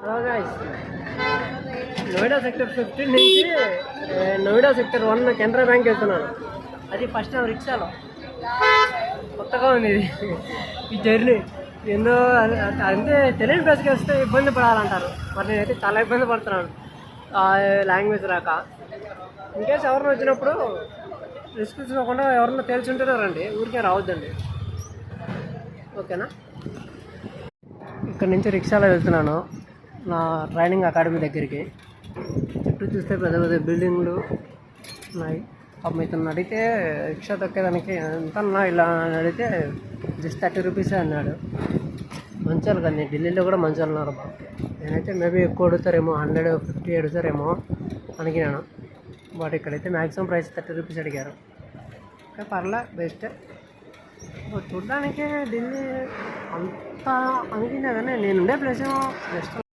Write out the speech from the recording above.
Hello guys, Noida sector 15 నుంచి Noida sector 1 Canara bank వెళ్తున్నాను. అది ఫస్ట్ టైం రిక్షాలో. కొత్తగా ఉంది ఇది ఈ జర్నీ. ఏందో అంటే తెలియని ప్లేస్కి వస్తే ఇబ్బంది పడాలంటారు. మరి నేనైతే చాలా ఇబ్బంది పడుతున్నాను లాంగ్వేజ్ రాక. ఇన్కేస్ ఎవరిని వచ్చినప్పుడు రిస్క్ తీసుకోకుండా ఎవరన్నా తెలిసి ఉంటేనే రండి, ఊరికే రావద్దండి. ఓకేనా? ఇక్కడ నుంచి రిక్షాలో వెళ్తున్నాను నా ట్రైనింగ్ అకాడమీ దగ్గరికి. చుట్టూ చూస్తే పెద్ద పెద్ద బిల్డింగ్లు ఉన్నాయి. పాపం ఇతను అడిగితే రిక్షా తొక్కేదానికి ఎంత ఇలా అడిగితే జస్ట్ 30 రూపీసే అన్నాడు. మంచాలు కానీ ఢిల్లీలో కూడా మంచాలు ఉన్నారు బాబు. నేనైతే మేబీ ఎక్కువ అడుగుతారేమో, 150 అడుగుతారేమో అనుకున్నాను. బట్ ఇక్కడైతే మ్యాక్సిమం ప్రైస్ 30 రూపీస్ అడిగారు. ఓకే, పర్లే, బెస్ట్. చూడడానికి ఢిల్లీ అంతా అనుకున్నా కానీ నేను ఉండే ప్లేస్ ఏమో బెస్ట్.